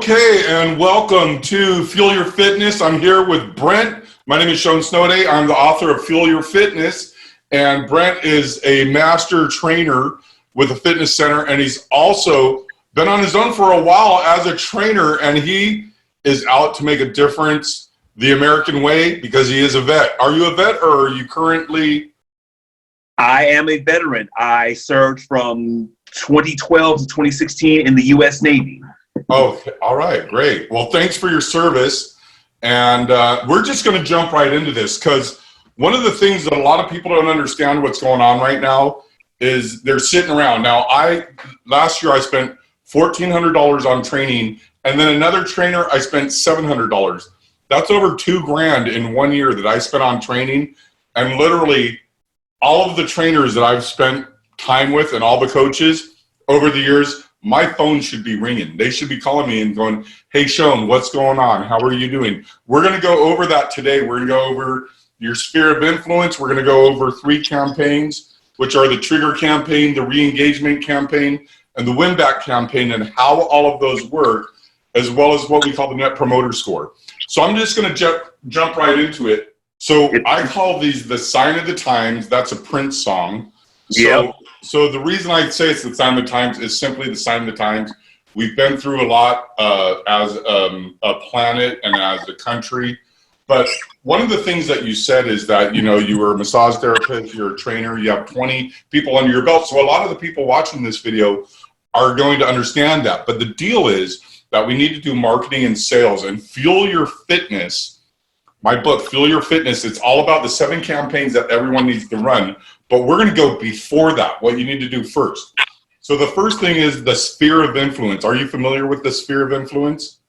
Okay, and welcome to Fuel Your Fitness. I'm here with Brent. My name is Sean Snowday. I'm the author of Fuel Your Fitness, and Brent is a master trainer with a fitness center, and he's also been on his own for a while as a trainer, and he is out to make a difference the American way because he is a vet. Are you a vet, or are you currently? I am a veteran. I served from 2012 to 2016 in the U.S. Navy. Oh, all right, great. Well, thanks for your service. And we're just going to jump right into this because one of the things that a lot of people don't understand what's going on right now is they're sitting around. Now, last year I spent $1,400 on training, and then another trainer I spent $700. That's over $2,000 in 1 year that I spent on training. And literally all of the trainers that I've spent time with and all the coaches over the years, my phone should be ringing. They should be calling me and going, hey, Sean, what's going on? How are you doing? We're going to go over that today. We're going to go over your sphere of influence. We're going to go over 3 campaigns, which are the trigger campaign, the re-engagement campaign, and the win-back campaign, and how all of those work, as well as what we call the net promoter score. So I'm just going to jump right into it. So I call these the sign of the times. That's a Prince song. So the reason I say it's the sign of the times is simply the sign of the times. We've been through a lot as a planet and as a country. But one of the things that you said is that, you know, you were a massage therapist, you're a trainer, you have 20 people under your belt. So a lot of the people watching this video are going to understand that. But the deal is that we need to do marketing and sales, and Fuel Your Fitness. My book, Fuel Your Fitness, it's all about the 7 campaigns that everyone needs to run, but we're gonna go before that, what you need to do first. So the first thing is the sphere of influence. Are you familiar with the sphere of influence?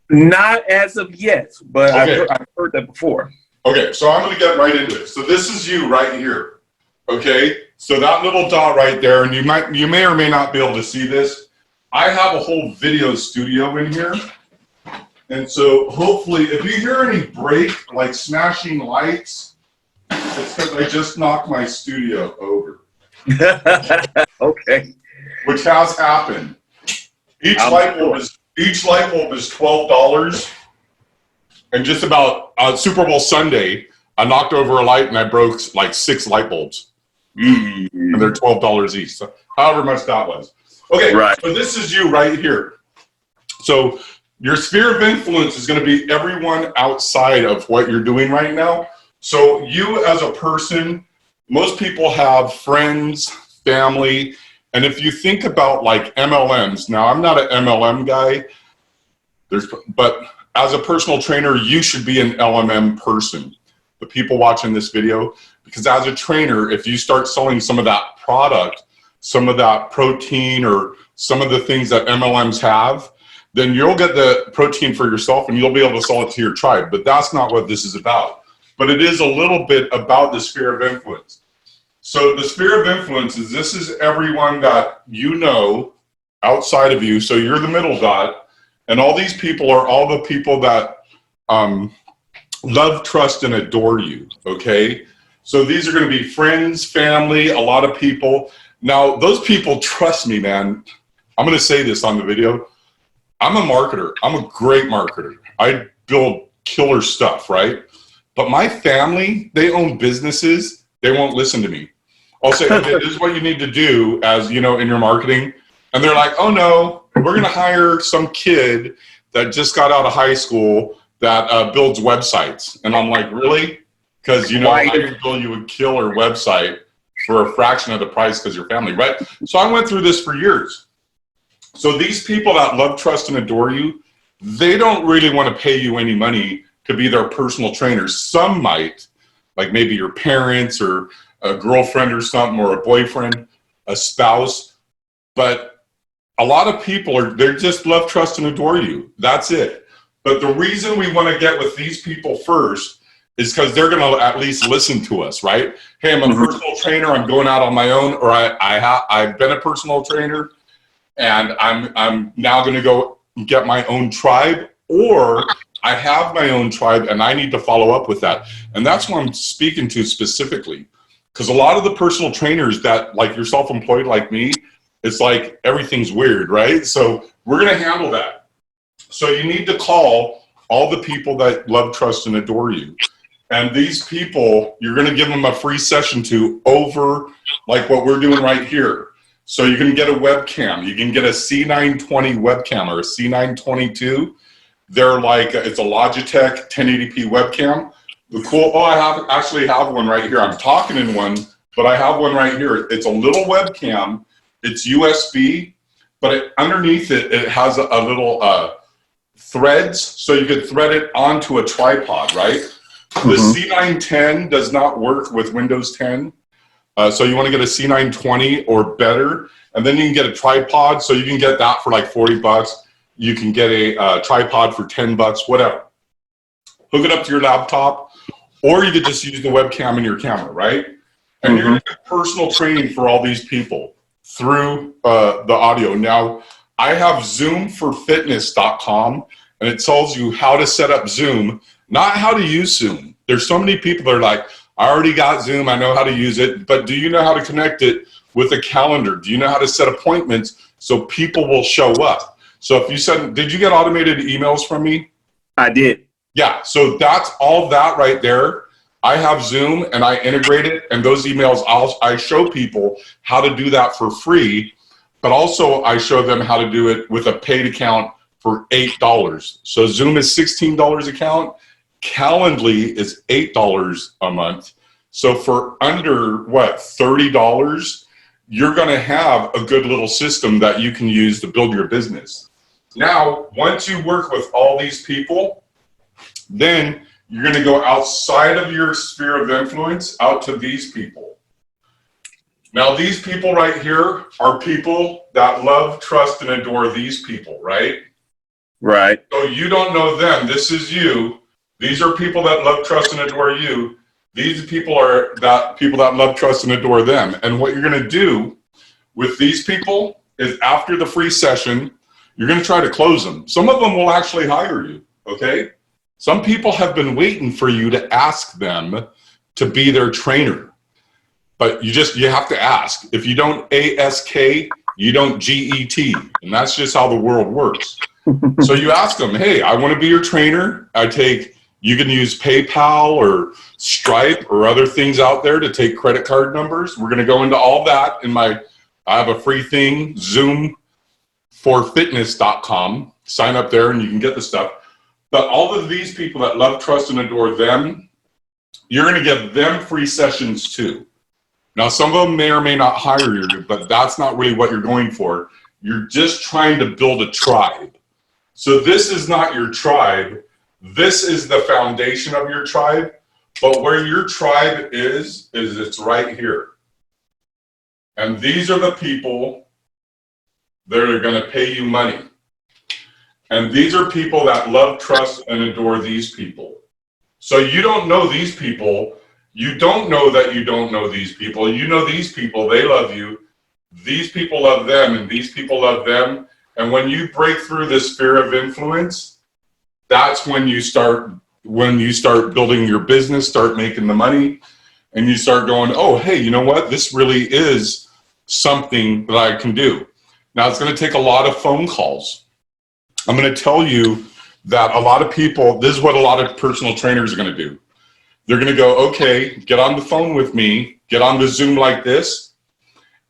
Not as of yet, but okay. I've heard that before. Okay, so I'm gonna get right into it. So this is you right here, okay? So that little dot right there, and you may or may not be able to see this. I have a whole video studio in here. And so hopefully, if you hear any break, like smashing lights, it's because I just knocked my studio over. Okay. Which has happened. Each light bulb is $12. And just about Super Bowl Sunday, I knocked over a light and I broke like 6 light bulbs. And they're $12 each. So however much that was. Okay, right. So this is you right here. So your sphere of influence is going to be everyone outside of what you're doing right now. So you as a person, most people have friends, family, and if you think about like MLMs, now I'm not an MLM guy, but as a personal trainer, you should be an LMM person, the people watching this video, because as a trainer, if you start selling some of that product, some of that protein or some of the things that MLMs have, then you'll get the protein for yourself and you'll be able to sell it to your tribe. But that's not what this is about. But it is a little bit about the sphere of influence. So the sphere of influence is, this is everyone that you know outside of you. So you're the middle dot. And all these people are all the people that love, trust, and adore you, okay? So these are gonna be friends, family, a lot of people. Now, those people, trust me, man, I'm gonna say this on the video, I'm a marketer. I'm a great marketer. I build killer stuff, right? But my family, they own businesses. They won't listen to me. I'll say, okay, this is what you need to do as, you know, in your marketing. And they're like, oh no, we're going to hire some kid that just got out of high school that builds websites. And I'm like, really? Because, you know, I didn't build you a killer website for a fraction of the price because your family, right? So I went through this for years. So these people that love, trust, and adore you, they don't really want to pay you any money to be their personal trainers. Some might, like maybe your parents or a girlfriend or something, or a boyfriend, a spouse. But a lot of people they just love, trust, and adore you. That's it. But the reason we want to get with these people first is because they're going to at least listen to us, right? Hey, I'm a personal trainer. I'm going out on my own, or I've been a personal trainer. And I'm now going to go get my own tribe, or I have my own tribe and I need to follow up with that. And that's what I'm speaking to specifically, because a lot of the personal trainers that, like you're self-employed like me, it's like everything's weird, right? So we're going to handle that. So you need to call all the people that love, trust, and adore you. And these people, you're going to give them a free session to over like what we're doing right here. So you can get a webcam. You can get a C920 webcam or a C922. They're like, it's a Logitech 1080p webcam. The cool, oh, I actually have one right here. I'm talking in one, but I have one right here. It's a little webcam. It's USB, but underneath it, it has a little threads, so you could thread it onto a tripod, right? The C910 does not work with Windows 10. So you want to get a C920 or better, and then you can get a tripod. So you can get that for like 40 bucks. You can get a tripod for 10 bucks, whatever. Hook it up to your laptop, or you could just use the webcam in your camera, right? And you're going to get personal training for all these people through the audio. Now, I have zoomforfitness.com, and it tells you how to set up Zoom, not how to use Zoom. There's so many people that are like, I already got Zoom, I know how to use it, but do you know how to connect it with a calendar? Do you know how to set appointments so people will show up? So if you send, did you get automated emails from me? I did. Yeah, so that's all that right there. I have Zoom and I integrate it, and those emails, I show people how to do that for free, but also I show them how to do it with a paid account for $8. So Zoom is $16 account. Calendly is $8 a month. So for under what, $30, you're going to have a good little system that you can use to build your business. Now, once you work with all these people, then you're going to go outside of your sphere of influence out to these people. Now, these people right here are people that love, trust, and adore these people, right? Right. So you don't know them. This is you. These are people that love, trust, and adore you. These people are people that love, trust, and adore them. And what you're going to do with these people is after the free session, you're going to try to close them. Some of them will actually hire you, okay? Some people have been waiting for you to ask them to be their trainer. But you have to ask. If you don't ask, you don't get. And that's just how the world works. So you ask them, hey, I want to be your trainer. You can use PayPal or Stripe or other things out there to take credit card numbers. We're going to go into all that I have a free thing, zoomforfitness.com. Sign up there and you can get the stuff. But all of these people that love, trust, and adore them, you're going to give them free sessions too. Now, some of them may or may not hire you, but that's not really what you're going for. You're just trying to build a tribe. So this is not your tribe. This is the foundation of your tribe. But where your tribe is it's right here. And these are the people that are going to pay you money. And these are people that love, trust, and adore these people. So you don't know these people. You don't know that you don't know these people. You know these people, they love you. These people love them, and these people love them. And when you break through this sphere of influence, that's when you start building your business, start making the money, and you start going, oh, hey, you know what? This really is something that I can do. Now, it's going to take a lot of phone calls. I'm going to tell you that a lot of people, this is what a lot of personal trainers are going to do. They're going to go, okay, get on the phone with me, get on the Zoom like this,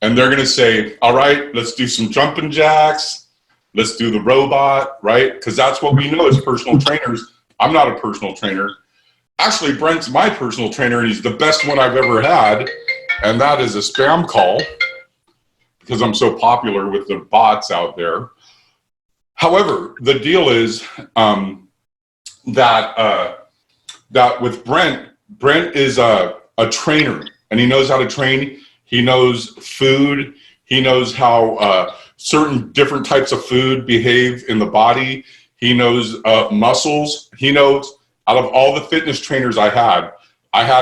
and they're going to say, all right, let's do some jumping jacks. Let's do the robot, right? Because that's what we know as personal trainers. I'm not a personal trainer. Actually, Brent's my personal trainer, and he's the best one I've ever had, and that is a spam call because I'm so popular with the bots out there. However, the deal is that with Brent is a trainer, and he knows how to train. He knows food. He knows how certain different types of food behave in the body. He knows muscles. He knows, out of all the fitness trainers I had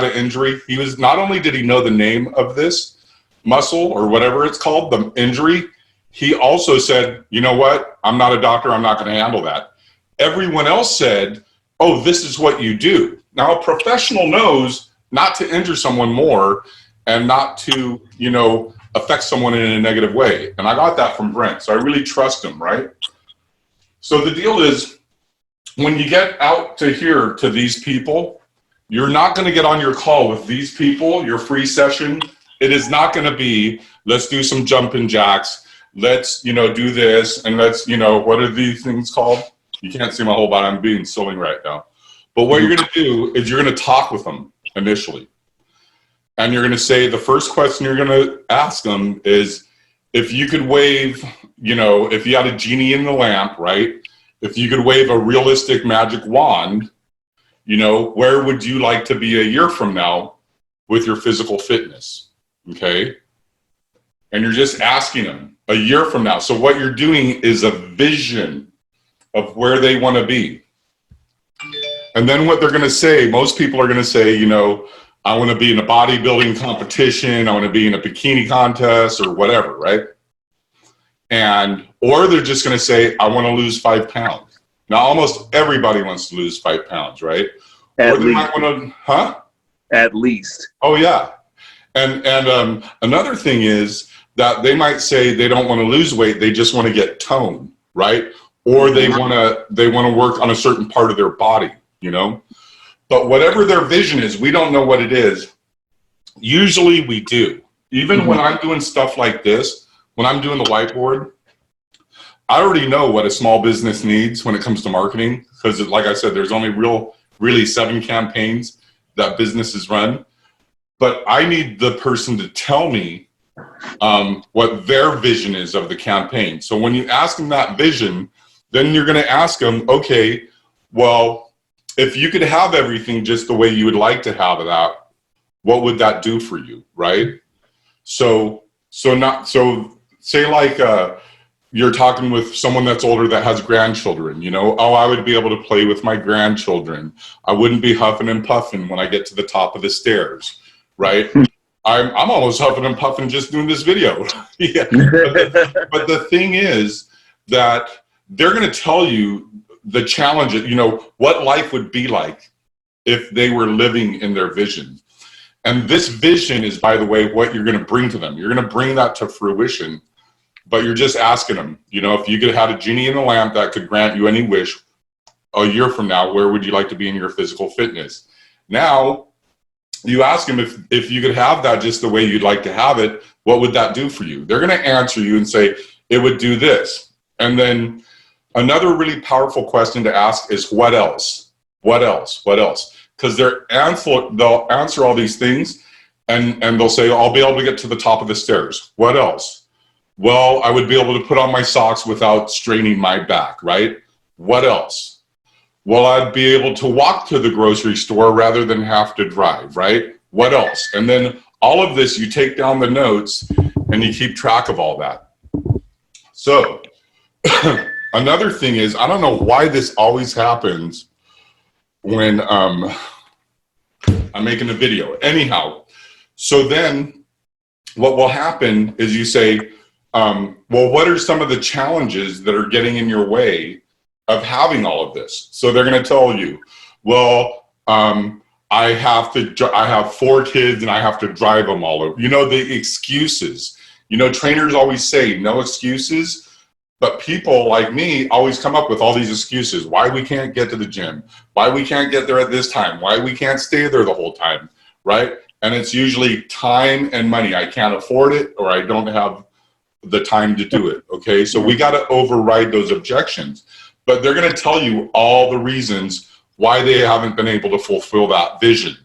an injury. He was, not only did he know the name of this muscle or whatever it's called, the injury, he also said, you know what? I'm not a doctor. I'm not going to handle that. Everyone else said, oh, this is what you do. Now, a professional knows not to injure someone more and not to, affect someone in a negative way. And I got that from Brent. So I really trust him, right? So the deal is, when you get out to here to these people, you're not going to get on your call with these people, your free session. It is not going to be, let's do some jumping jacks. Let's, do this. And let's, what are these things called? You can't see my whole body. I'm being silly right now. But what you're going to do is you're going to talk with them initially. And you're going to say, the first question you're going to ask them is, if you could wave, if you had a genie in the lamp, right? If you could wave a realistic magic wand, where would you like to be a year from now with your physical fitness? Okay. And you're just asking them a year from now. So what you're doing is a vision of where they want to be. And then what they're going to say, most people are going to say, I want to be in a bodybuilding competition. I want to be in a bikini contest or whatever, right? Or they're just going to say, I want to lose 5 pounds. Now, almost everybody wants to lose 5 pounds, right? At or they least. might want to, huh? At least. Oh, yeah. And another thing is that they might say they don't want to lose weight. They just want to get tone, right? Or they want to work on a certain part of their body, But whatever their vision is, we don't know what it is. Usually we do. Even when I'm doing stuff like this, when I'm doing the whiteboard, I already know what a small business needs when it comes to marketing. Because like I said, there's only really 7 campaigns that businesses run. But I need the person to tell me what their vision is of the campaign. So when you ask them that vision, then you're going to ask them, okay, well, if you could have everything just the way you would like to have that, what would that do for you, right? So say like you're talking with someone that's older that has grandchildren, oh, I would be able to play with my grandchildren. I wouldn't be huffing and puffing when I get to the top of the stairs, right? I'm almost huffing and puffing just doing this video. Yeah. But the thing is that they're going to tell you the challenge, what life would be like if they were living in their vision. And this vision is, by the way, what you're going to bring to them. You're going to bring that to fruition, but you're just asking them, if you could have a genie in the lamp that could grant you any wish a year from now, where would you like to be in your physical fitness? Now, you ask them if you could have that just the way you'd like to have it, what would that do for you? They're going to answer you and say, it would do this. And then another really powerful question to ask is, what else? What else? What else? Because they'll answer all these things and they'll say, I'll be able to get to the top of the stairs. What else? Well, I would be able to put on my socks without straining my back, right? What else? Well, I'd be able to walk to the grocery store rather than have to drive, right? What else? And then all of this, you take down the notes and you keep track of all that. So another thing is, I don't know why this always happens when I'm making a video. Anyhow, so then what will happen is you say, well, what are some of the challenges that are getting in your way of having all of this? So they're going to tell you, well, I have 4 kids and I have to drive them all over. The excuses. Trainers always say no excuses. But people like me always come up with all these excuses. Why we can't get to the gym, why we can't get there at this time, why we can't stay there the whole time, right? And it's usually time and money. I can't afford it, or I don't have the time to do it, okay? So we got to override those objections. But they're going to tell you all the reasons why they haven't been able to fulfill that vision.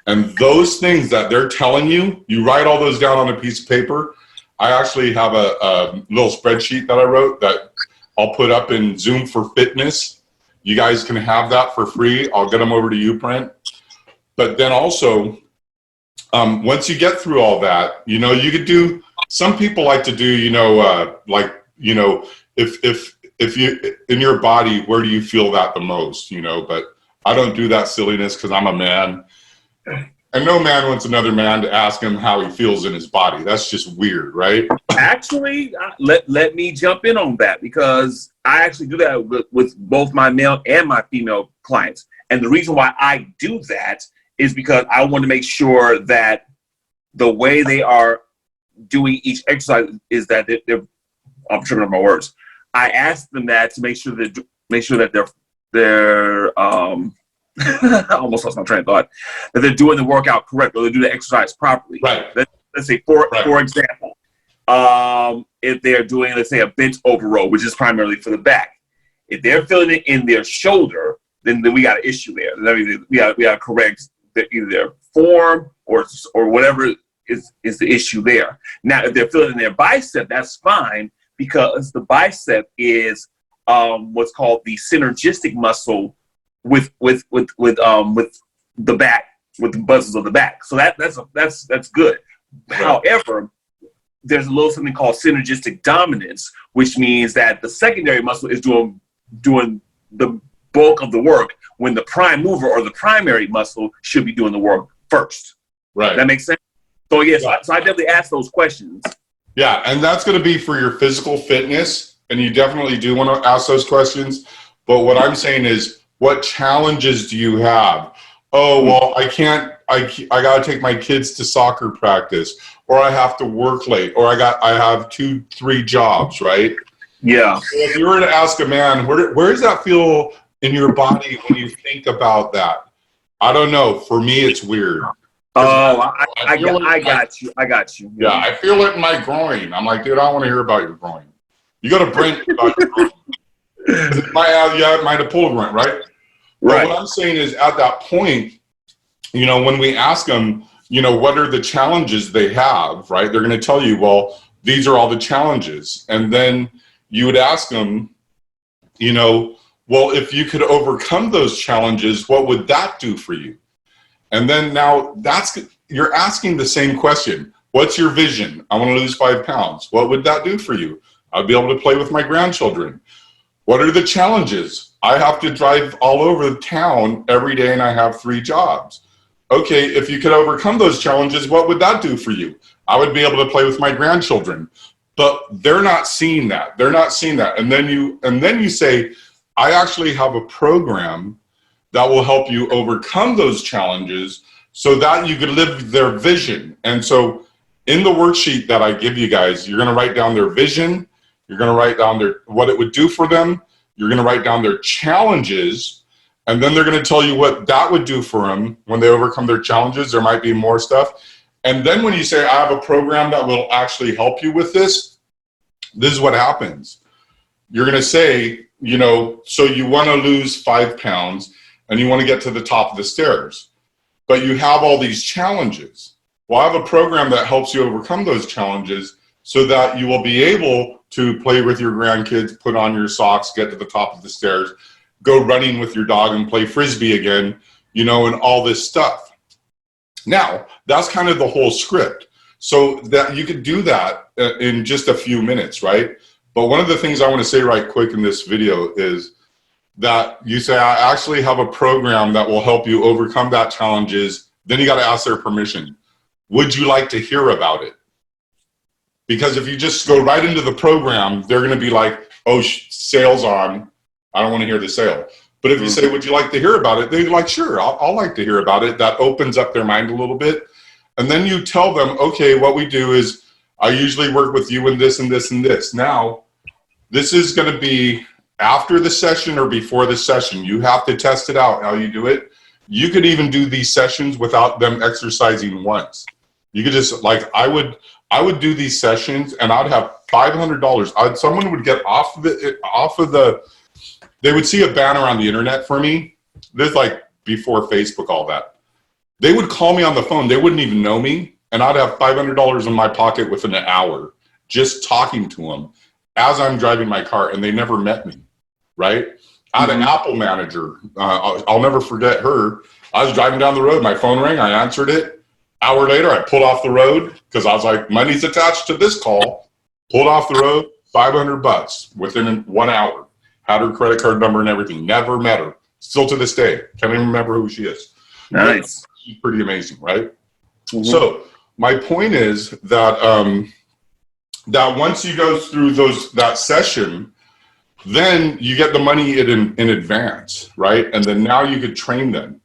And those things that they're telling you, you write all those down on a piece of paper. I actually have a little spreadsheet that I wrote that I'll put up in Zoom for Fitness. You guys can have that for free. I'll get them over to you, Brent. But then also, once you get through all that, you could do, some people like to do, if you, in your body, where do you feel that the most, but I don't do that silliness because I'm a man. And no man wants another man to ask him how he feels in his body. That's just weird, right? Actually, let me jump in on that, because I actually do that with both my male and my female clients. And the reason why I do that is because I want to make sure that the way they are doing each exercise is that they're I'm tripping up my words. I ask them that to make sure that they're I almost lost my train of thought, that they're doing the workout correctly, or they do the exercise properly. Right. Let's say, for example, if they're doing, let's say, a bent over row, which is primarily for the back, if they're feeling it in their shoulder, then we got an issue there. We got to correct either their form or whatever is the issue there. Now, if they're feeling in their bicep, that's fine, because the bicep is what's called the synergistic muscle with the back, with the muscles of the back. So that's good. Right. However, there's a little something called synergistic dominance, which means that the secondary muscle is doing the bulk of the work when the prime mover or the primary muscle should be doing the work first. Right. That makes sense? So yes, so I definitely ask those questions. Yeah, and that's going to be for your physical fitness, and you definitely do want to ask those questions. But what I'm saying is, what challenges do you have? Oh, well, I got to take my kids to soccer practice, or I have to work late, or I have 2-3 jobs, right? Yeah. So if you were to ask a man, where does that feel in your body when you think about that? I don't know. For me, it's weird. Oh, I got you. Yeah, I feel it in my groin. I'm like, dude, I don't want to hear about your groin. You go to Brent about your groin. It might have pulled a groin, right? Right. But what I'm saying is, at that point, when we ask them, what are the challenges they have, right? They're going to tell you, well, these are all the challenges. And then you would ask them, well, if you could overcome those challenges, what would that do for you? And then now you're asking the same question. What's your vision? I want to lose 5 pounds. What would that do for you? I'd be able to play with my grandchildren. What are the challenges? I have to drive all over the town every day and I have 3 jobs. Okay, if you could overcome those challenges, what would that do for you? I would be able to play with my grandchildren. But they're not seeing that. They're not seeing that. And then you say, I actually have a program that will help you overcome those challenges so that you could live their vision. And so in the worksheet that I give you guys, you're going to write down their vision. You're going to write down what it would do for them. You're going to write down their challenges. And then they're going to tell you what that would do for them when they overcome their challenges. There might be more stuff. And then when you say, I have a program that will actually help you with this is what happens. You're going to say, so you want to lose 5 pounds and you want to get to the top of the stairs, but you have all these challenges. Well, I have a program that helps you overcome those challenges so that you will be able to play with your grandkids, put on your socks, get to the top of the stairs, go running with your dog and play Frisbee again, and all this stuff. Now, that's kind of the whole script. So that you could do that in just a few minutes, right? But one of the things I want to say right quick in this video is that you say, I actually have a program that will help you overcome that challenges. Then you got to ask their permission. Would you like to hear about it? Because if you just go right into the program, they're going to be like, oh, sale's on. I don't want to hear the sale. But if you say, would you like to hear about it? They're like, sure, I'll like to hear about it. That opens up their mind a little bit. And then you tell them, okay, what we do is I usually work with you in this and this and this. Now, this is going to be after the session or before the session. You have to test it out how you do it. You could even do these sessions without them exercising once. You could just, like, I would do these sessions and I'd have $500. Someone would get off of the, they would see a banner on the internet for me. This is like before Facebook, all that. They would call me on the phone. They wouldn't even know me. And I'd have $500 in my pocket within an hour just talking to them as I'm driving my car, and they never met me, right? I had an Apple manager. I'll never forget her. I was driving down the road. My phone rang. I answered it. Hour later, I pulled off the road because I was like, money's attached to this call. Pulled off the road, $500 within 1 hour. Had her credit card number and everything. Never met her. Still to this day. Can't even remember who she is. Nice. She's pretty amazing, right? So my point is that that once you go through that session, then you get the money in advance, right? And then now you could train them.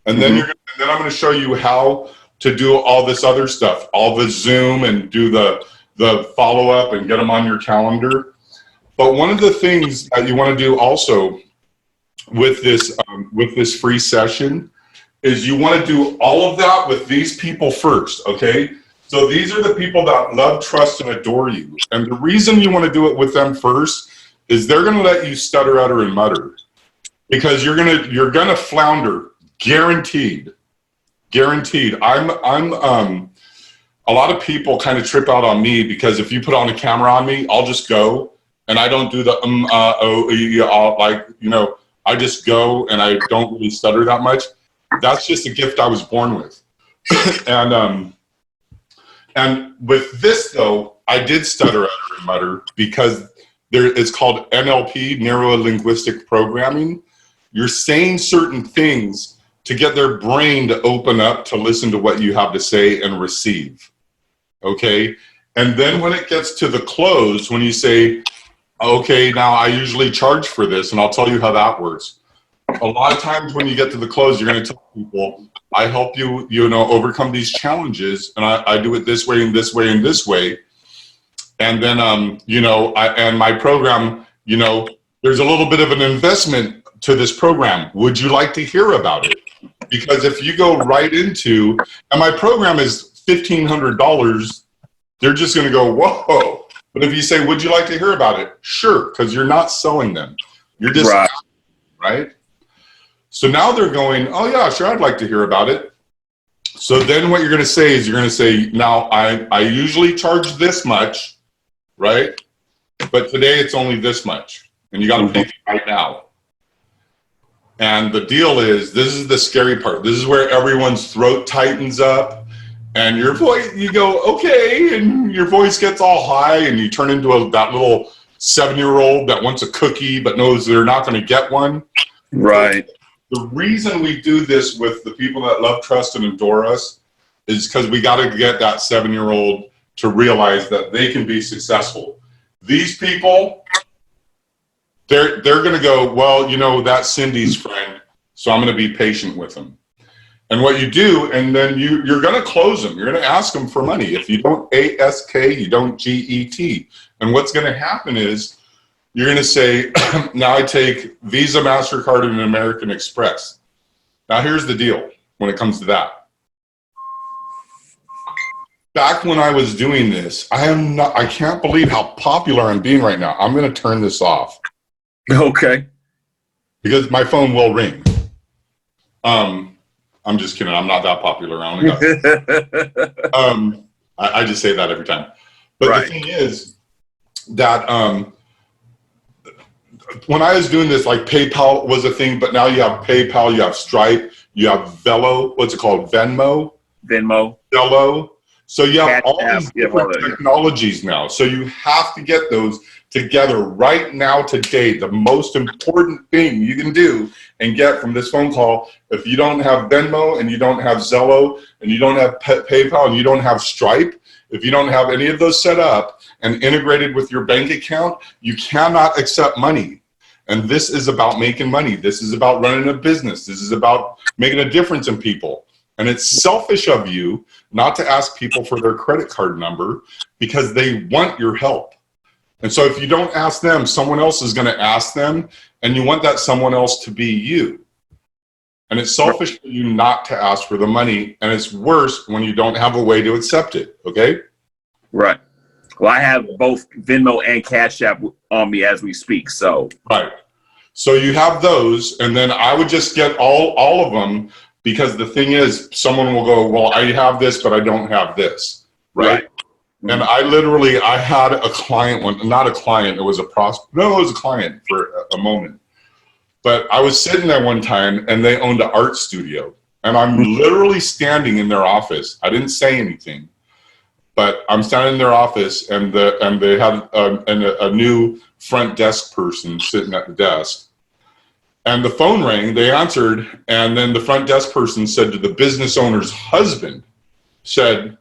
And then then I'm going to show you how to do all this other stuff, all the Zoom and do the follow-up and get them on your calendar. But one of the things that you want to do also with this free session is you want to do all of that with these people first, okay? So these are the people that love, trust, and adore you. And the reason you want to do it with them first is they're going to let you stutter, utter, and mutter, because you're gonna flounder, guaranteed. A lot of people kind of trip out on me because if you put on a camera on me, I'll just go, and I don't do the I just go and I don't really stutter that much. That's just a gift I was born with. And with this though, I did stutter, utter, and mutter because it's called NLP, neuro-linguistic programming. You're saying certain things to get their brain to open up to listen to what you have to say and receive. Okay? And then when it gets to the close, when you say, okay, now I usually charge for this, and I'll tell you how that works. A lot of times when you get to the close, you're going to tell people, I help you, overcome these challenges, and I do it this way and this way and this way. And then, and my program, there's a little bit of an investment to this program. Would you like to hear about it? Because if you go right into, and my program is $1,500, they're just going to go, whoa. But if you say, would you like to hear about it? Sure, because you're not selling them. You're just, right? So now they're going, oh yeah, sure, I'd like to hear about it. So then what you're going to say is you're going to say, now I usually charge this much, right? But today it's only this much. And you got to pay me right now. And the deal is, this is the scary part. This is where everyone's throat tightens up and your voice, you go, okay, and your voice gets all high and you turn into that little 7-year-old that wants a cookie but knows they're not going to get one. Right. The reason we do this with the people that love, trust, and adore us is because we got to get that 7-year-old to realize that they can be successful. These people, they're going to go, well, that's Cindy's friend, so I'm going to be patient with them. And what you do, and then you're going to close them. You're going to ask them for money. If you don't ASK, you don't GET. And what's going to happen is you're going to say, now I take Visa, MasterCard, and American Express. Now here's the deal when it comes to that. Back when I was doing this, I can't believe how popular I'm being right now. I'm going to turn this off. Okay. Because my phone will ring. I'm just kidding. I'm not that popular. I just say that every time. But the thing is that when I was doing this, like PayPal was a thing, but now you have PayPal, you have Stripe, you have Velo. What's it called? Venmo. Zello. So you have all these different technologies now. So you have to get those together right now today. The most important thing you can do and get from this phone call, if you don't have Venmo and you don't have Zello and you don't have PayPal and you don't have Stripe, if you don't have any of those set up and integrated with your bank account, you cannot accept money. And this is about making money. This is about running a business. This is about making a difference in people. And it's selfish of you not to ask people for their credit card number because they want your help. And so if you don't ask them, someone else is going to ask them, and you want that someone else to be you. And it's selfish for you not to ask for the money, and it's worse when you don't have a way to accept it, okay? Right. Well, I have both Venmo and Cash App on me as we speak, so. Right. So you have those, and then I would just get all of them, because the thing is, someone will go, well, I have this, but I don't have this, right? And I had a client, not a client, it was a prospect. No, it was a client for a moment. But I was sitting there one time and they owned an art studio. And I'm literally standing in their office. I didn't say anything, but I'm standing in their office and they had a new front desk person sitting at the desk. And the phone rang, they answered, and then the front desk person said to the business owner's husband, said,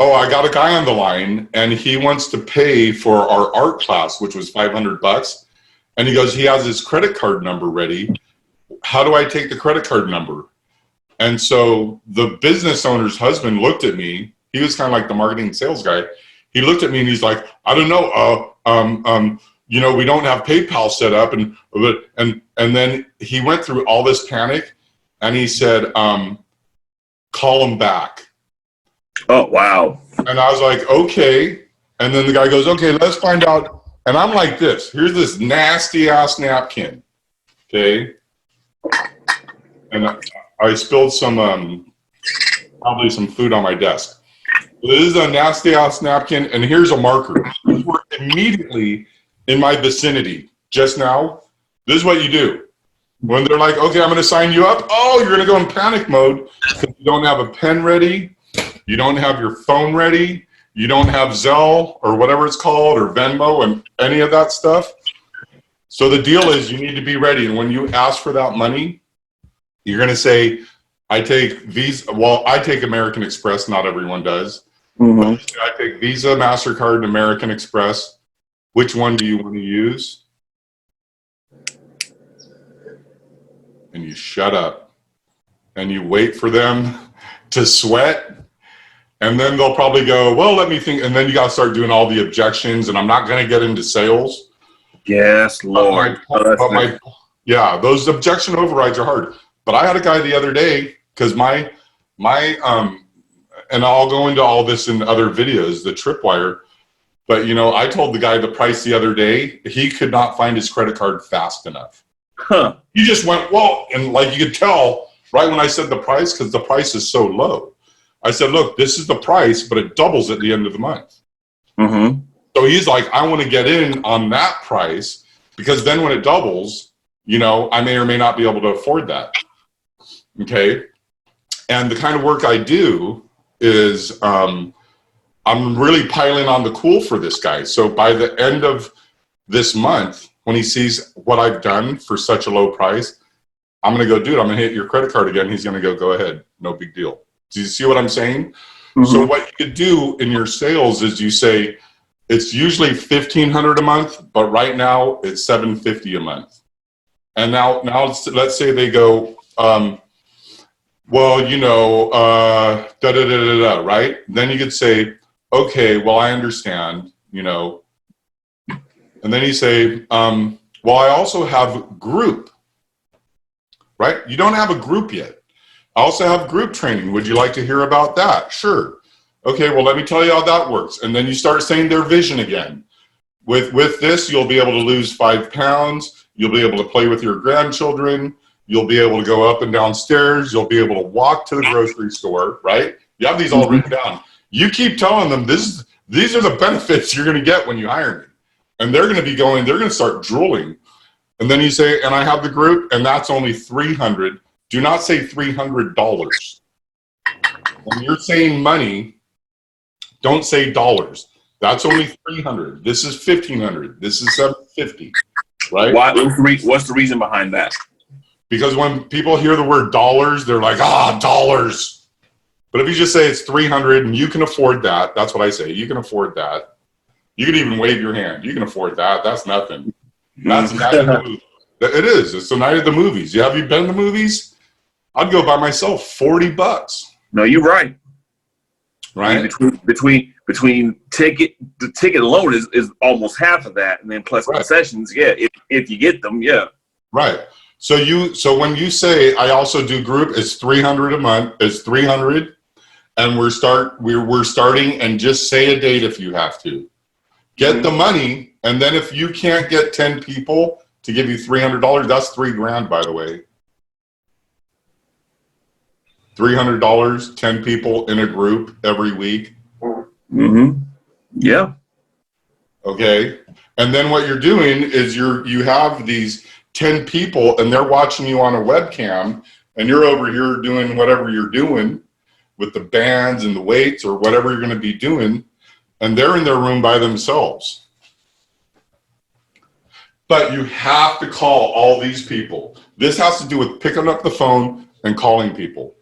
oh, I got a guy on the line and he wants to pay for our art class, which was $500. And he goes, he has his credit card number ready. How do I take the credit card number? And so the business owner's husband looked at me. He was kind of like the marketing sales guy. he looked at me and he's like, I don't know, you know, we don't have PayPal set up, and then he went through all this panic, and he said, call him back. Oh, wow. And I was like, okay. And then the guy goes, okay, let's find out. And I'm like this. Here's this nasty ass napkin. Okay. And I spilled some, probably some food on my desk. This is a nasty ass napkin, and here's a marker. These were immediately in my vicinity just now. This is what you do. When they're like, okay, I'm going to sign you up. Oh, you're going to go in panic mode because you don't have a pen ready. You don't have your phone ready. You don't have Zelle or whatever it's called, or Venmo and any of that stuff. So the deal is you need to be ready. And when you ask for that money, you're going to say, I take Visa. Well, I take American Express. Not everyone does. I take Visa, MasterCard, and American Express. Which one do you want to use? And you shut up and you wait for them to sweat. And then they'll probably go, well, let me think. And then you got to start doing all the objections. And I'm not going to get into sales. Yes, Lord. Yeah, those objection overrides are hard. But I had a guy the other day, because and I'll go into all this in other videos, the tripwire. But, you know, I told the guy the price the other day. He could not find his credit card fast enough. He just went, well, and like you could tell right when I said the price, because the price is so low. I said, look, this is the price, but it doubles at the end of the month. So he's like, I want to get in on that price, because then when it doubles, you know, I may or may not be able to afford that. Okay. And the kind of work I do is I'm really piling on the cool for this guy. So by the end of this month, when he sees what I've done for such a low price, I'm going to go, dude, I'm going to hit your credit card again. He's going to go ahead. No big deal. Do you see what I'm saying? So what you could do in your sales is you say, it's usually $1,500 a month, but right now it's $750 a month. And now let's say they go, well, you know, right? Then you could say, okay, well, I understand, you know. And then you say, well, I also have group, right? You don't have a group yet. I also have group training. Would you like to hear about that? Sure. Okay, well, let me tell you how that works. And then you start saying their vision again. With this, you'll be able to lose 5 pounds. You'll be able to play with your grandchildren. You'll be able to go up and down stairs. You'll be able to walk to the grocery store, right? You have these all written down. You keep telling them these are the benefits you're going to get when you hire me. And they're going to be going, they're going to start drooling. And then you say, and I have the group, and that's only $300. Do not say $300. When you're saying money, don't say dollars. That's only $300. This is $1,500. This is $750, right? What's the reason behind that? Because when people hear the word dollars, they're like, dollars. But if you just say it's $300 and you can afford that, that's what I say. You can afford that. You can even wave your hand. You can afford that. That's nothing. That's night of the movies. It is. It's the night of the movies. Have you been to the movies? I'd go by myself. $40. No, you're right. Right. Between the ticket alone is almost half of that, and then plus concessions. Yeah, if you get them, yeah. Right. So when you say I also do group, it's $300 a month. It's $300, and we're starting, and just say a date if you have to. Get the money, and then if you can't get 10 people to give you $300, that's $3,000, by the way. $300, 10 people in a group every week. Yeah. Okay. And then what you're doing is you have these 10 people, and they're watching you on a webcam, and you're over here doing whatever you're doing with the bands and the weights or whatever you're going to be doing, and they're in their room by themselves. But you have to call all these people. This has to do with picking up the phone and calling people.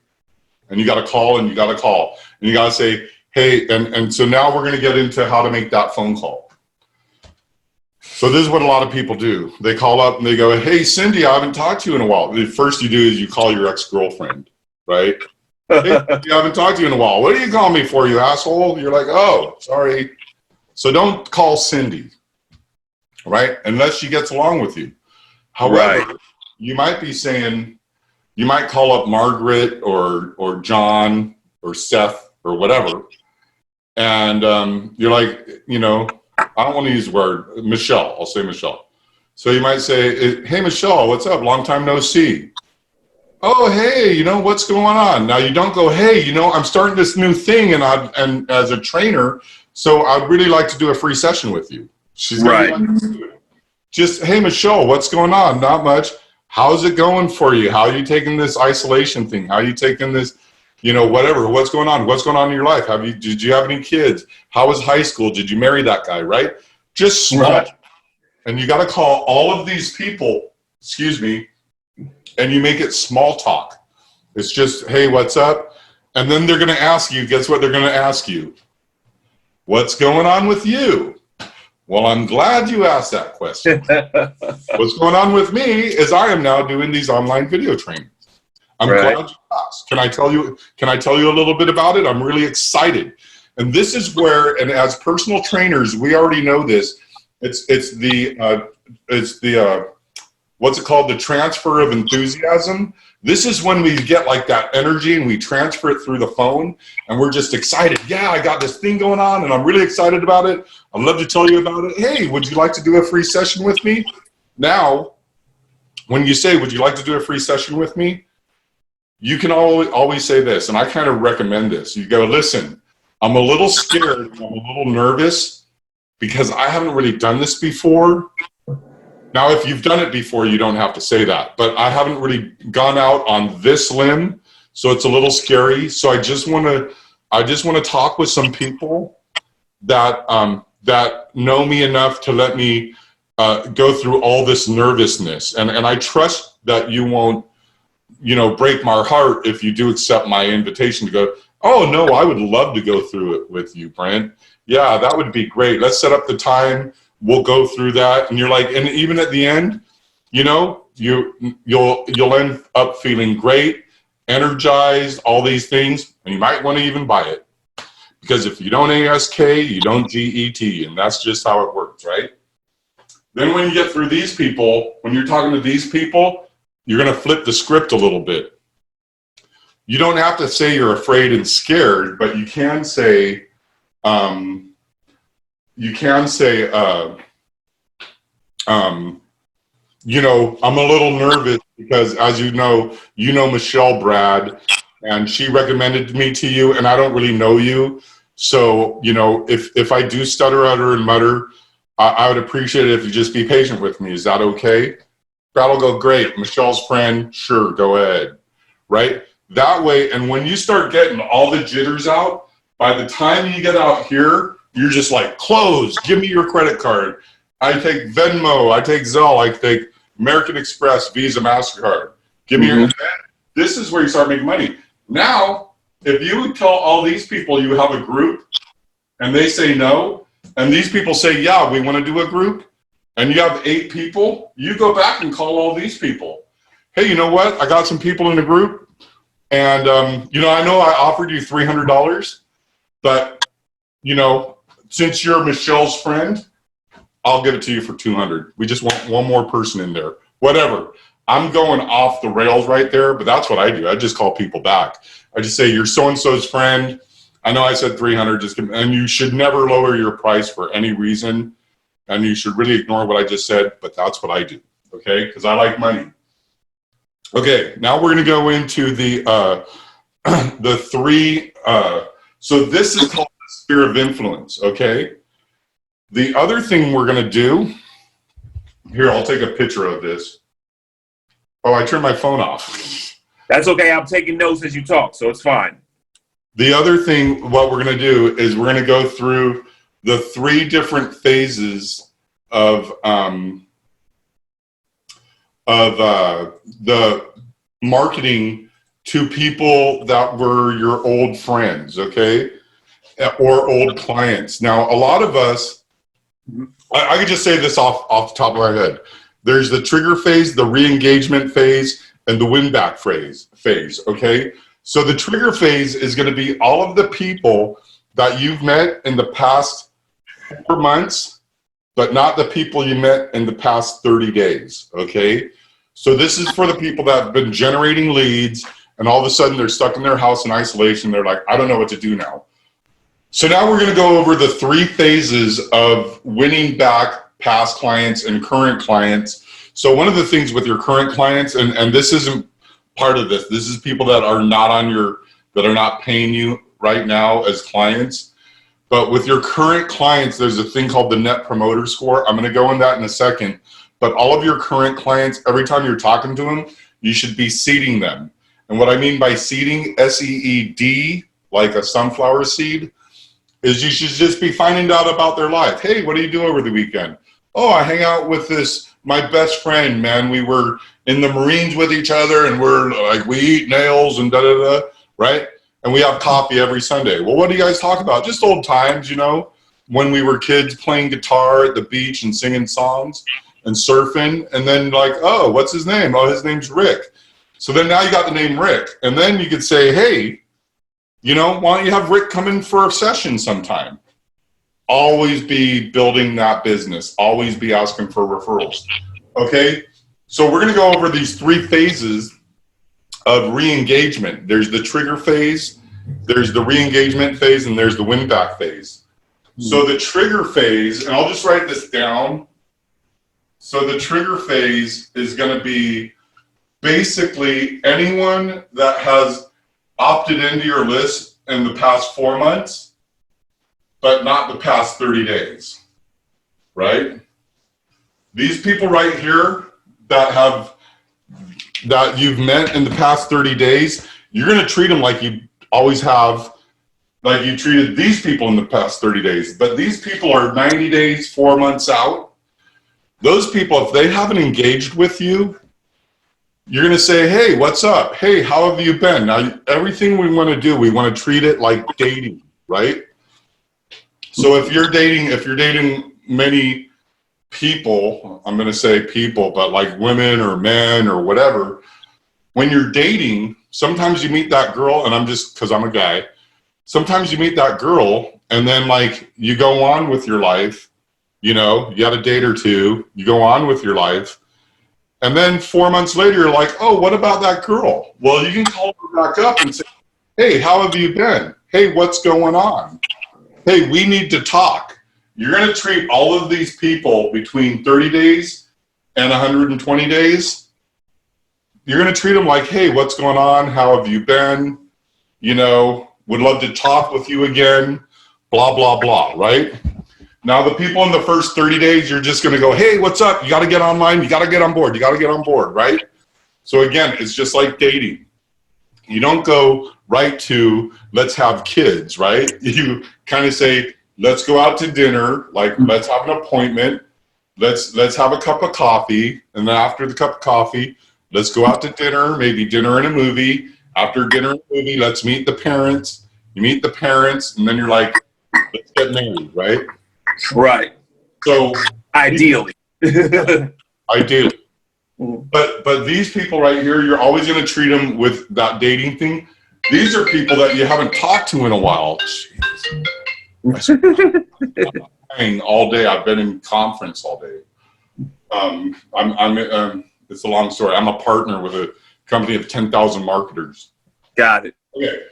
And you got to call, and you got to call, and you got to say, hey, and so now we're going to get into how to make that phone call. So this is what a lot of people do. They call up and they go, hey, Cindy, I haven't talked to you in a while. The first you do is you call your ex-girlfriend, right? Hey, Cindy, I haven't talked to you in a while. What do you call me for, you asshole? You're like, oh, sorry. So don't call Cindy, right? Unless she gets along with you. However, you might be saying, you might call up Margaret or John or Seth or whatever. And you're like, you know, I don't want to use the word Michelle. I'll say Michelle. So you might say, hey, Michelle, what's up? Long time no see. Oh, hey, you know, what's going on? Now you don't go, hey, you know, I'm starting this new thing and as a trainer, so I'd really like to do a free session with you. She's right. Just, hey, Michelle, what's going on? Not much. How's it going for you? How are you taking this isolation thing? How are you taking this, you know, whatever? What's going on? What's going on in your life? Did you have any kids? How was high school? Did you marry that guy, right? Just small. Right. And you got to call all of these people, excuse me, and you make it small talk. It's just, hey, what's up? And then they're going to ask you, guess what they're going to ask you? What's going on with you? Well, I'm glad you asked that question. What's going on with me is I am now doing these online video trainings. I'm glad you asked. Can I tell you a little bit about it? I'm really excited. And this is where, and as personal trainers, we already know this. It's the what's it called? The transfer of enthusiasm. This is when we get like that energy and we transfer it through the phone and we're just excited. Yeah, I got this thing going on and I'm really excited about it. I'd love to tell you about it. Hey, would you like to do a free session with me? Now, when you say, would you like to do a free session with me? You can always say this, and I kind of recommend this. You go, listen, I'm a little scared, I'm a little nervous because I haven't really done this before. Now, if you've done it before, you don't have to say that, but I haven't really gone out on this limb, so it's a little scary. So I just want to talk with some people that that know me enough to let me go through all this nervousness, and I trust that you won't, you know, break my heart if you do accept my invitation to go, oh no, I would love to go through it with you, Brent. Yeah, that would be great. Let's set up the time. We'll go through that. And you're like, and even at the end, you know, you'll end up feeling great, energized, all these things, and you might want to even buy it. Because if you don't ASK, you don't GET, and that's just how it works, right? Then when you get through these people, when you're talking to these people, you're going to flip the script a little bit. You don't have to say you're afraid and scared, but you can say, you know, I'm a little nervous because, as you know Michelle Brad, and she recommended me to you, and I don't really know you. So, you know, if I do stutter, utter, and mutter, I would appreciate it if you just be patient with me. Is that okay? That'll go great. Michelle's friend, sure, go ahead. Right? That way, and when you start getting all the jitters out, by the time you get out here, you're just like, close, give me your credit card. I take Venmo, I take Zelle, I take American Express, Visa, MasterCard. Give me your, this is where you start making money. Now, if you would tell all these people you have a group and they say no, and these people say, yeah, we want to do a group, and you have 8 people, you go back and call all these people. Hey, you know what? I got some people in the group, and you know I offered you $300, but you know, since you're Michelle's friend, I'll give it to you for $200. We just want one more person in there. Whatever. I'm going off the rails right there, but that's what I do. I just call people back. I just say, you're so-and-so's friend. I know I said 300, and you should never lower your price for any reason. And you should really ignore what I just said, but that's what I do, okay? Because I like money. Okay, now we're gonna go into the 3, so this is called the sphere of influence, okay? The other thing we're gonna do, here, I'll take a picture of this. Oh, I turned my phone off. That's okay, I'm taking notes as you talk, so it's fine. The other thing, what we're gonna do is we're gonna go through the 3 different phases of the marketing to people that were your old friends, okay? Or old clients. Now, a lot of us, I could just say this off the top of my head. There's the trigger phase, the re-engagement phase, and the win-back phase, okay? So the trigger phase is gonna be all of the people that you've met in the past 4 months, but not the people you met in the past 30 days, okay? So this is for the people that have been generating leads and all of a sudden they're stuck in their house in isolation. They're like, I don't know what to do now. So now we're gonna go over the 3 phases of winning back past clients and current clients. So one of the things with your current clients, and this isn't part of this is people that are not on your, that are not paying you right now as clients. But with your current clients, there's a thing called the Net Promoter Score. I'm gonna go in that in a second. But all of your current clients, every time you're talking to them, you should be seeding them. And what I mean by seeding, S-E-E-D, like a sunflower seed, is you should just be finding out about their life. Hey, what do you do over the weekend? Oh, I hang out with my best friend, man. We were in the Marines with each other and we're like, we eat nails and da-da-da, right? And we have coffee every Sunday. Well, what do you guys talk about? Just old times, you know, when we were kids playing guitar at the beach and singing songs and surfing. And then like, oh, what's his name? Oh, his name's Rick. So then now you got the name Rick. And then you could say, hey, you know, why don't you have Rick come in for a session sometime? Always be building that business. Always be asking for referrals. Okay? So we're going to go over these 3 phases of re-engagement. There's the trigger phase, there's the re-engagement phase, and there's the win-back phase. So the trigger phase, and I'll just write this down. So the trigger phase is going to be basically anyone that has opted into your list in the past 4 months, but not the past 30 days, right? These people right here that you've met in the past 30 days, you're going to treat them like you always have, like you treated these people in the past 30 days. But these people are 90 days, 4 months out. Those people, if they haven't engaged with you, you're going to say, hey, what's up? Hey, how have you been? Now, everything we want to do, we want to treat it like dating, right? So if you're dating many people, I'm going to say people, but like women or men or whatever, when you're dating, sometimes you meet that girl, and I'm just, because I'm a guy, sometimes you meet that girl and then like you go on with your life, you know, you got a date or 2, you go on with your life. And then 4 months later, you're like, oh, what about that girl? Well, you can call her back up and say, hey, how have you been? Hey, what's going on? Hey, we need to talk. You're going to treat all of these people between 30 days and 120 days. You're going to treat them like, hey, what's going on? How have you been? You know, would love to talk with you again, blah, blah, blah, right? Now, the people in the first 30 days, you're just going to go, hey, what's up? You got to get online. You got to get on board. You got to get on board, right? So again, it's just like dating. You don't go right to let's have kids, right? You kind of say, let's go out to dinner. Like, let's have an appointment. Let's have a cup of coffee. And then after the cup of coffee, let's go out to dinner, maybe dinner and a movie. After dinner and a movie, let's meet the parents. You meet the parents, and then you're like, let's get married, right? Right. So ideally. Ideally. But these people right here, you're always going to treat them with that dating thing. These are people that you haven't talked to in a while. I'm all day. I've been in conference all day. It's a long story. I'm a partner with a company of 10,000 marketers. Got it. Okay.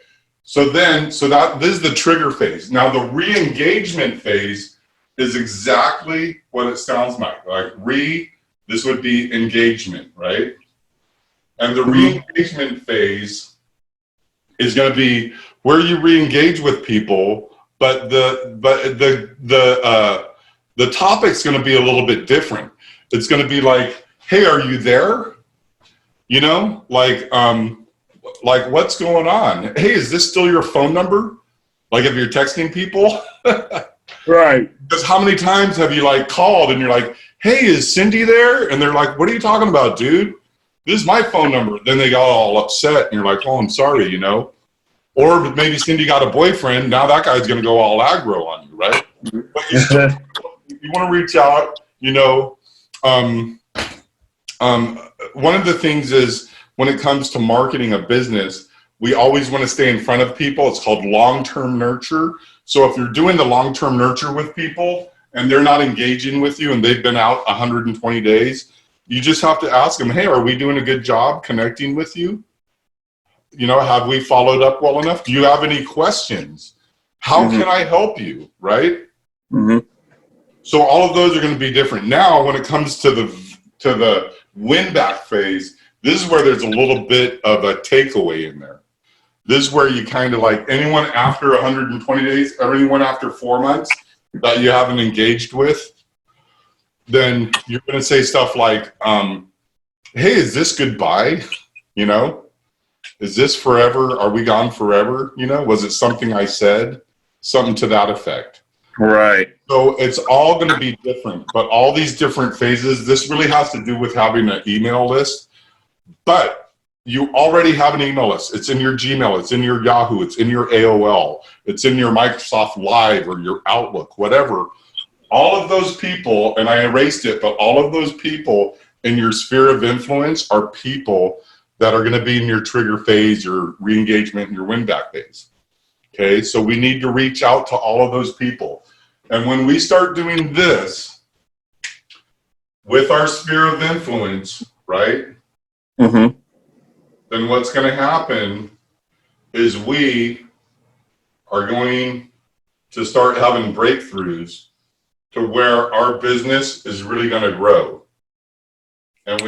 So this is the trigger phase. Now the re-engagement phase is exactly what it sounds like. Like this would be engagement, right? And the re-engagement phase is going to be where you re-engage with people, but the topic's going to be a little bit different. It's going to be like, hey, are you there? You know, like what's going on? Hey, is this still your phone number? Like if you're texting people? Right. Because how many times have you like called and you're like, hey, is Cindy there? And they're like, what are you talking about, dude? This is my phone number. Then they got all upset and you're like, oh, I'm sorry, you know? Or maybe Cindy got a boyfriend. Now that guy's going to go all aggro on you, right? But you want to reach out, you know. One of the things is when it comes to marketing a business, we always want to stay in front of people. It's called long-term nurture. So if you're doing the long-term nurture with people and they're not engaging with you and they've been out 120 days, you just have to ask them, hey, are we doing a good job connecting with you? You know, have we followed up well enough? Do you have any questions? How can I help you, right? So all of those are going to be different. Now, when it comes to the win back phase, this is where there's a little bit of a takeaway in there. This is where you kind of like anyone after 120 days, anyone after 4 months that you haven't engaged with, then you're going to say stuff like, hey, is this goodbye? You know, is this forever? Are we gone forever? You know, was it something I said? Something to that effect. Right. So it's all going to be different, but all these different phases, this really has to do with having an email list. But you already have an email list. It's in your Gmail, it's in your Yahoo, it's in your AOL, it's in your Microsoft Live or your Outlook, whatever. All of those people, and I erased it, but all of those people in your sphere of influence are people that are going to be in your trigger phase, your re-engagement, and your win-back phase. Okay, so we need to reach out to all of those people. And when we start doing this with our sphere of influence, right? Then what's going to happen is we are going to start having breakthroughs to where our business is really going to grow. And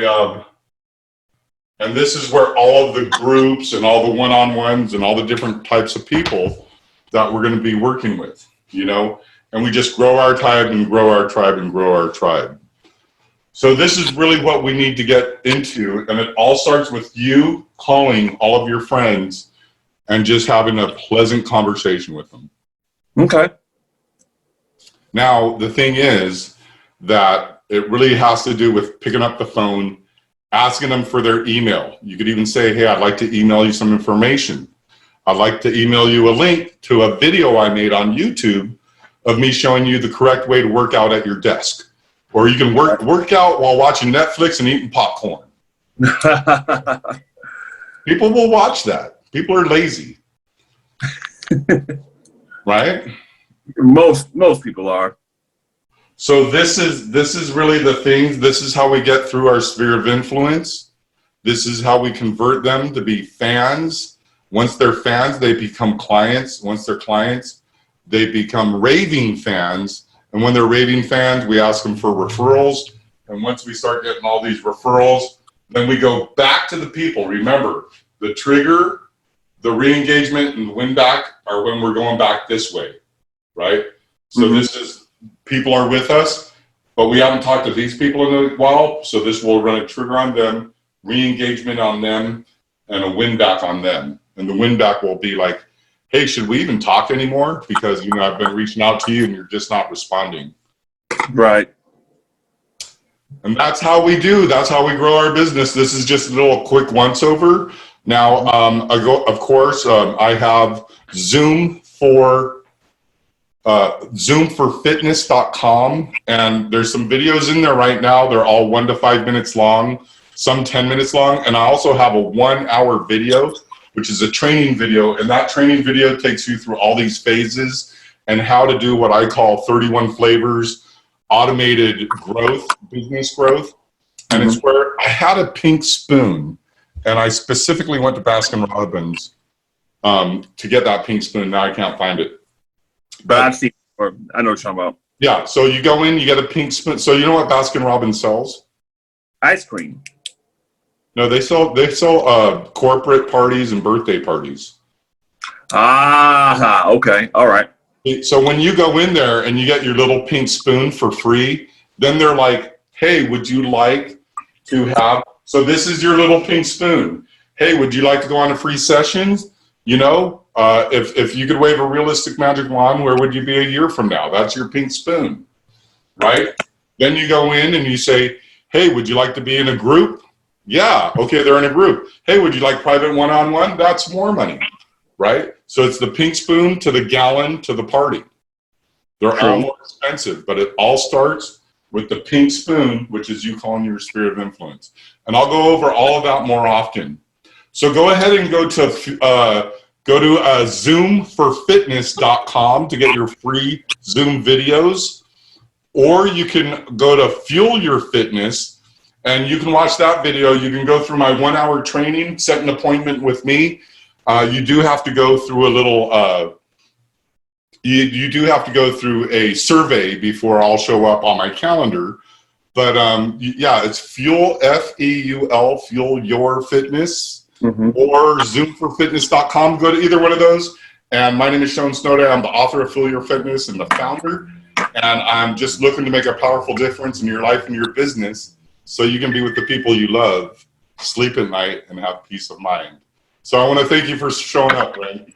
and this is where all of the groups and all the one-on-ones and all the different types of people that we're going to be working with, you know, and we just grow our tribe and grow our tribe and grow our tribe. So this is really what we need to get into, and it all starts with you calling all of your friends and just having a pleasant conversation with them. Okay. Now, the thing is that it really has to do with picking up the phone, asking them for their email. You could even say, hey, I'd like to email you some information. I'd like to email you a link to a video I made on YouTube of me showing you the correct way to work out at your desk. Or you can work out while watching Netflix and eating popcorn. People will watch that. People are lazy. Right? Most people are. So this is really the thing. This is how we get through our sphere of influence. This is how we convert them to be fans. Once they're fans, they become clients. Once they're clients, they become raving fans. And when they're raving fans, we ask them for referrals. And once we start getting all these referrals, then we go back to the people. Remember, the trigger, the re-engagement, and the win back are when we're going back this way, right? So this is, people are with us, but we haven't talked to these people in a while. So this will run a trigger on them, re-engagement on them, and a win back on them. And the win back will be like, hey, should we even talk anymore? Because, you know, I've been reaching out to you and you're just not responding. Right. And that's how we do. That's how we grow our business. This is just a little quick once over. Now, of course, I have Zoom for zoomforfitness.com, and there's some videos in there right now. They're all 1 to 5 minutes long, some 10 minutes long. And I also have a 1-hour video, which is a training video, and that training video takes you through all these phases and how to do what I call 31 flavors, automated growth, business growth. And it's where I had a pink spoon, and I specifically went to Baskin Robbins to get that pink spoon. Now I can't find it. But I've seen it before. I know what you're talking about. Yeah, so you go in, you get a pink spoon. So you know what Baskin Robbins sells? Ice cream. No, they sell corporate parties and birthday parties. Ah, okay. All right. So when you go in there and you get your little pink spoon for free, then they're like, hey, would you like to have, so this is your little pink spoon. Hey, would you like to go on a free session? You know, if you could wave a realistic magic wand, where would you be a year from now? That's your pink spoon, right? Then you go in and you say, hey, would you like to be in a group? Yeah, okay, they're in a group. Hey, would you like private one-on-one? That's more money, right? So it's the pink spoon to the gallon to the party. They're all more expensive, but it all starts with the pink spoon, which is you calling your sphere of influence. And I'll go over all of that more often. So go ahead and go to Go to zoomforfitness.com to get your free Zoom videos, or you can go to Fuel Your Fitness and you can watch that video. You can go through my 1-hour training, set an appointment with me. You do have to go through a little, you do have to go through a survey before I'll show up on my calendar. But yeah, it's Fuel, F-E-U-L, Fuel Your Fitness, or zoomforfitness.com. Go to either one of those. And my name is Sean Snowday. I'm the author of Fuel Your Fitness and the founder. And I'm just looking to make a powerful difference in your life and your business so you can be with the people you love, sleep at night, and have peace of mind. So I want to thank you for showing up, Ray.